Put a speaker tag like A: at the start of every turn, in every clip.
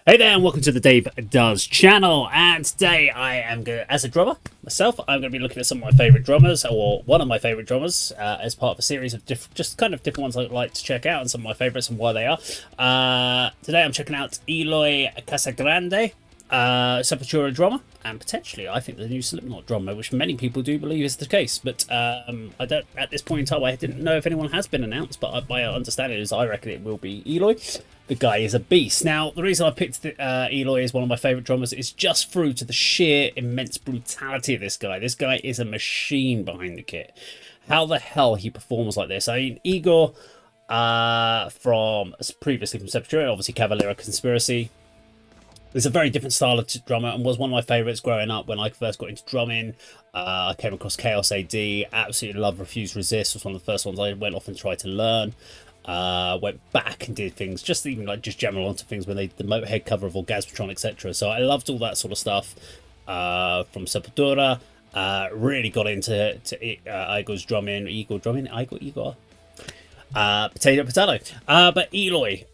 A: Hey there, and welcome to the Dave Does channel. And today I am going to, as a drummer myself, I'm going to be looking at some of my favourite drummers, or one of my favourite drummers, as part of a series of different ones I'd like to check out, and some of my favourites and why they are. Today I'm checking out Eloy Casagrande, Sepultura drummer, and potentially I think the new Slipknot drummer, which many people do believe is the case. But I don't, at this point in time, I didn't know if anyone has been announced, but my understanding is I reckon it will be Eloy. The guy is a beast. Now, the reason I picked Eloy as one of my favourite drummers is just through to the sheer immense brutality of this guy. This guy is a machine behind the kit. How the hell he performs like this? I mean, Igor, previously from Sepultura, obviously Cavalera Conspiracy, is a very different style of drummer and was one of my favourites growing up when I first got into drumming. I came across Chaos AD, absolutely love Refuse Resist, was one of the first ones I went off and tried to learn. Went back and did things, just even like just general onto things when they the Motorhead cover of Orgasmatron, etc. So I loved all that sort of stuff from Sepultura. Really got into Igor's drumming, Igor. Potato. But Eloy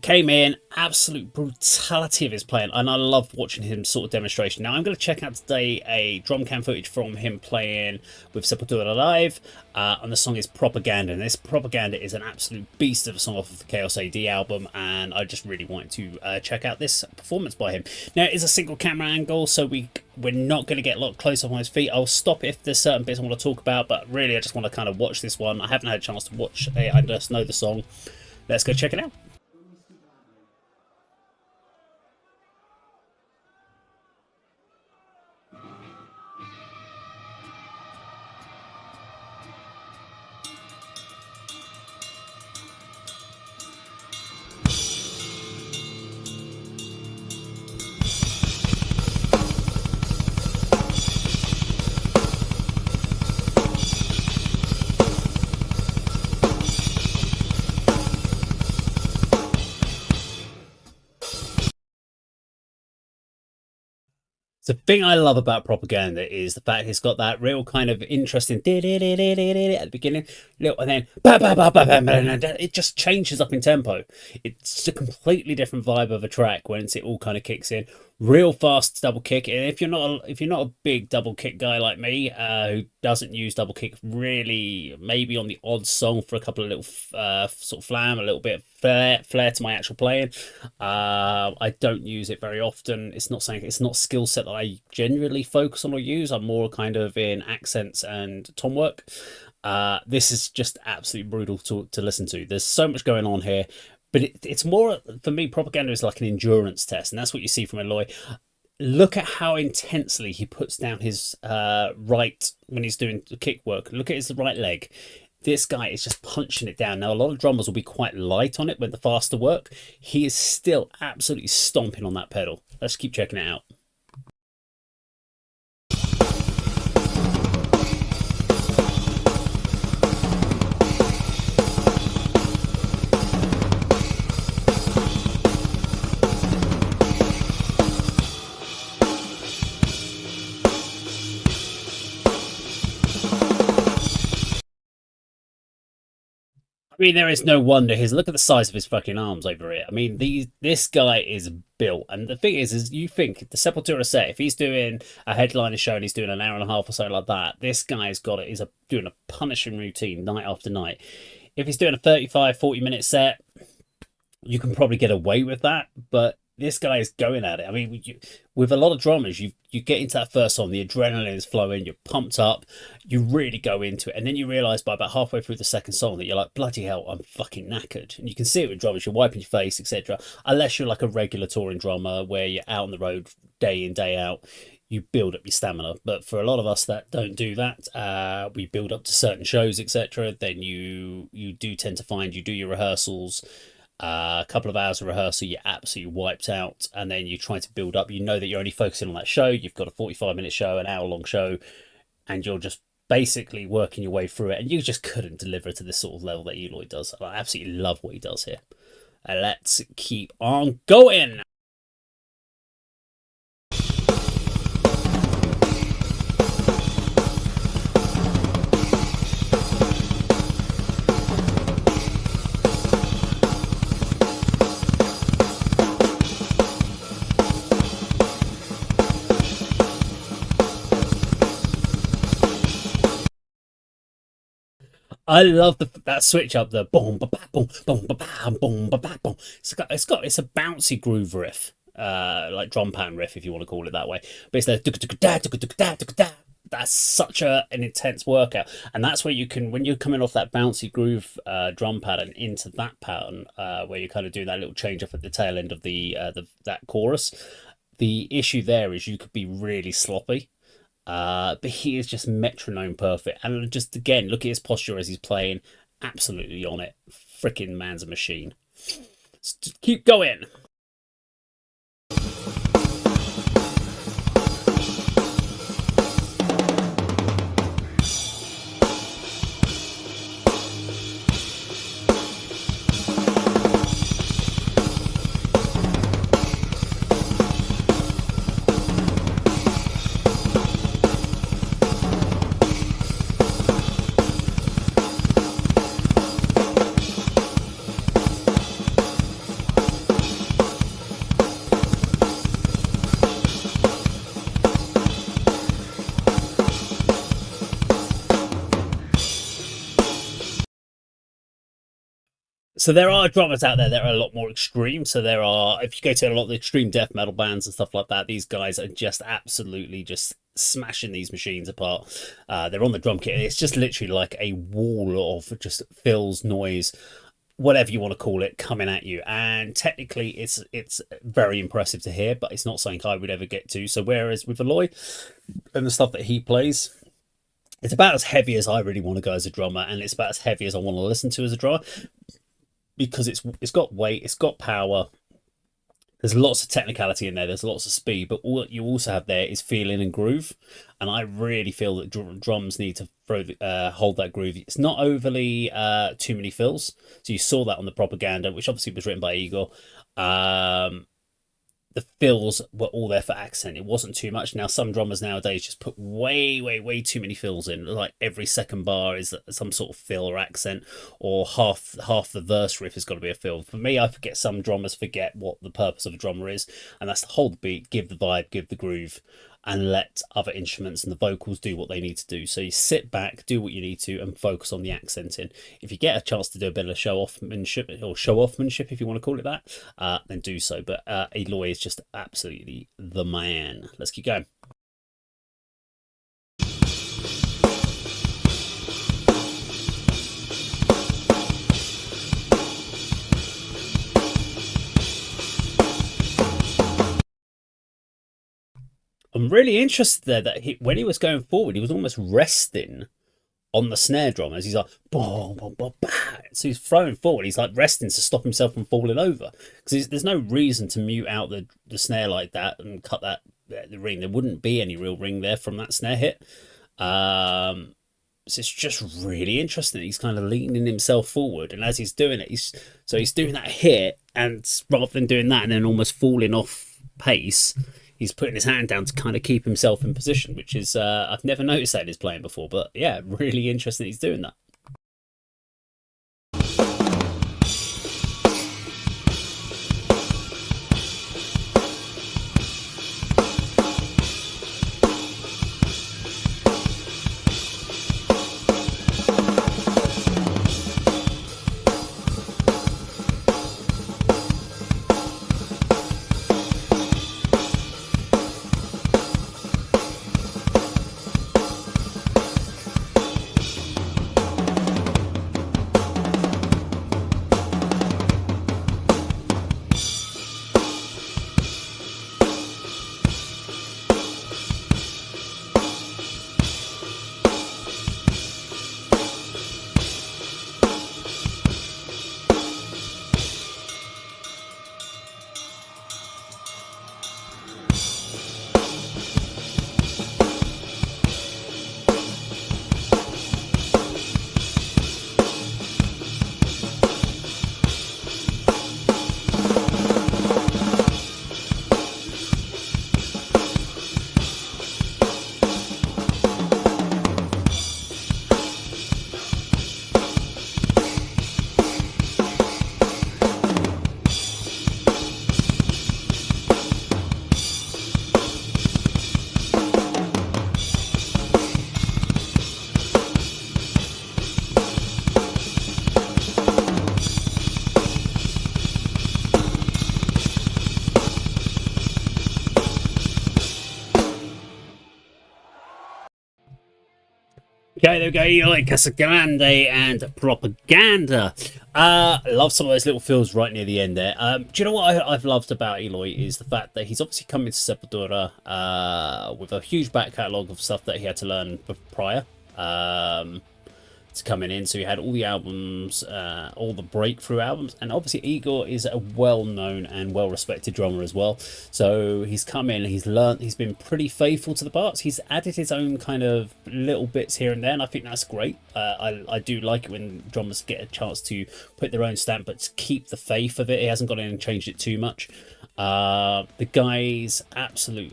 A: came in, absolute brutality of his playing, and I love watching him sort of demonstration. Now I'm going to check out today a drum cam footage from him playing with Sepultura live, and the song is Propaganda, and this Propaganda is an absolute beast of a song off of the Chaos AD album, and I just really wanted to check out this performance by him. Now it is a single camera angle, so we're not going to get a lot close up on his feet. I'll stop if there's certain bits I want to talk about, but really I just want to kind of watch this one. I haven't had a chance to watch it, I just know the song. Let's go check it out. The thing I love about Propaganda is the fact it's got that real kind of interesting at the beginning, and then it just changes up in tempo. It's a completely different vibe of a track once it all kind of kicks in. Real fast double kick, and if you're not a big double kick guy like me, who doesn't use double kick really, maybe on the odd song for a couple of little sort of flam, a little bit of flair to my actual playing. I don't use it very often. It's not a skill set that I generally focus on or use. I'm more kind of in accents and tom work. This is just absolutely brutal to listen to. There's so much going on here. But it's more, for me, Propaganda is like an endurance test, and that's what you see from Eloy. Look at how intensely he puts down his right when he's doing the kick work. Look at his right leg. This guy is just punching it down. Now, a lot of drummers will be quite light on it with the faster work. He is still absolutely stomping on that pedal. Let's keep checking it out. I mean, there is no wonder. Look at the size of his fucking arms over here. I mean, this guy is built. And the thing is you think the Sepultura set, if he's doing a headliner show and he's doing an hour and a half or so like that, this guy's got it. He's doing a punishing routine night after night. If he's doing a 35, 40-minute set, you can probably get away with that. But this guy is going at it. I mean, with a lot of drummers, you get into that first song, the adrenaline is flowing, you're pumped up, you really go into it, and then you realise by about halfway through the second song that you're like, bloody hell, I'm fucking knackered. And you can see it with drummers, you're wiping your face, etc. Unless you're like a regular touring drummer where you're out on the road day in, day out, you build up your stamina. But for a lot of us that don't do that, we build up to certain shows, etc. Then you do tend to find you do your rehearsals, a couple of hours of rehearsal, you're absolutely wiped out, and then you try to build up. You know that you're only focusing on that show. You've got a 45-minute show, an hour-long show, and you're just basically working your way through it, and you just couldn't deliver to this sort of level that Eloy does. I absolutely love what he does here. Let's keep on going. I love that switch up, the boom ba ba boom boom ba ba boom ba ba boom. It's a bouncy groove riff, like drum pan riff if you want to call it that way. But it's there. That's such an intense workout, and that's where you can, when you're coming off that bouncy groove drum pattern into that pattern, where you kind of do that little change up at the tail end of the that chorus. The issue there is you could be really sloppy, but he is just metronome perfect. And just again, look at his posture as he's playing, absolutely on it. Freaking man's a machine. Just keep going. So there are drummers out there that are a lot more extreme. So there are, if you go to a lot of the extreme death metal bands and stuff like that, these guys are just absolutely just smashing these machines apart. They're on the drum kit. It's just literally like a wall of just fills, noise, whatever you want to call it, coming at you. And technically, it's very impressive to hear, but it's not something I would ever get to. So whereas with Eloy and the stuff that he plays, it's about as heavy as I really want to go as a drummer, and it's about as heavy as I want to listen to as a drummer, because it's got weight, it's got power. There's lots of technicality in there. There's lots of speed, but what you also have there is feeling and groove. And I really feel that drums need to hold that groove. It's not overly too many fills. So you saw that on the propaganda, which obviously was written by Igor. The fills were all there for accent. It wasn't too much. Now some drummers nowadays just put way too many fills in. Like every second bar is some sort of fill or accent, or half the verse riff has got to be a fill. For me, I forget, some drummers forget what the purpose of a drummer is, and that's to hold the beat, give the vibe, give the groove, and let other instruments and the vocals do what they need to do. So you sit back, do what you need to, and focus on the accenting. If you get a chance to do a bit of show-offmanship, or show-offmanship if you want to call it that, then do so. But Eloy is just absolutely the man. Let's keep going. I'm really interested there that when he was going forward, he was almost resting on the snare drum as he's like boom, boom, boom, bah. So he's throwing forward. He's like resting to stop himself from falling over, because there's no reason to mute out the snare like that and cut that the ring. There wouldn't be any real ring there from that snare hit. So it's just really interesting. He's kind of leaning himself forward, and as he's doing it, he's doing that hit, and rather than doing that and then almost falling off pace, he's putting his hand down to kind of keep himself in position, which is I've never noticed that in his playing before, but yeah, really interesting he's doing that. Okay, there we go. Eloy Casagrande and propaganda. Love some of those little fills right near the end there. Do you know what I've loved about Eloy is the fact that he's obviously come into Sepultura with a huge back catalogue of stuff that he had to learn prior. To coming in, so he had all the albums, all the breakthrough albums, and obviously Igor is a well-known and well-respected drummer as well. So he's come in, he's learned, he's been pretty faithful to the parts. He's added his own kind of little bits here and there, and I think that's great. I do like it when drummers get a chance to put their own stamp, but to keep the faith of it. He hasn't gone in and changed it too much. The guy's absolute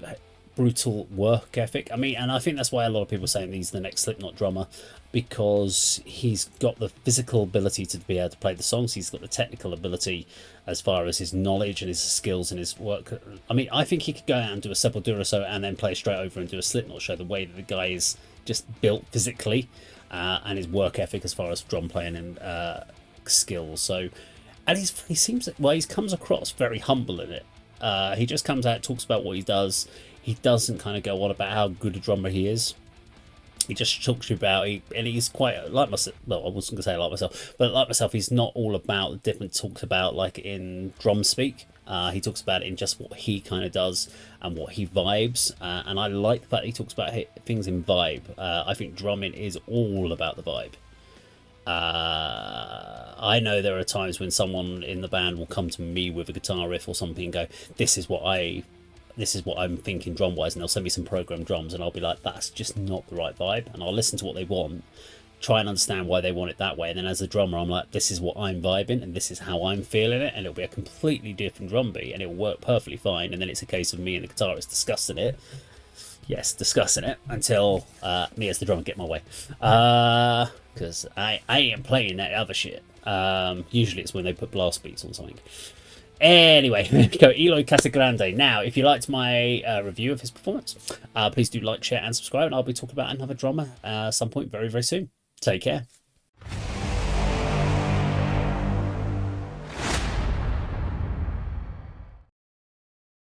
A: brutal work ethic. I mean, and I think that's why a lot of people are saying he's the next Slipknot drummer, because he's got the physical ability to be able to play the songs. He's got the technical ability as far as his knowledge and his skills and his work. I mean, I think he could go out and do a Sepultura show and then play straight over and do a Slipknot show, the way that the guy is just built physically, and his work ethic as far as drum playing and skills. So, and he seems, well, he comes across very humble in it. He just comes out, talks about what he does. He doesn't kind of go on about how good a drummer he is. He just talks to you about, and he's quite like myself. Well, I wasn't gonna say like myself, but like myself, he's not all about the different talks about like in drum speak. He talks about it in just what he kind of does and what he vibes, and I like the fact he talks about things in vibe. I think drumming is all about the vibe. I know there are times when someone in the band will come to me with a guitar riff or something and go, this is what I'm thinking drum wise, and they'll send me some programmed drums, and I'll be like, that's just not the right vibe, and I'll listen to what they want, try and understand why they want it that way, and then as a drummer I'm like, this is what I'm vibing and this is how I'm feeling it, and it'll be a completely different drum beat and it'll work perfectly fine, and then it's a case of me and the guitarist discussing it. Yes, discussing it until me as the drummer get my way, because I ain't playing that other shit. Usually it's when they put blast beats on something. Anyway, there we go. Eloy Casagrande. Now, if you liked my review of his performance, please do like, share, and subscribe. And I'll be talking about another drummer at some point very, very soon. Take care.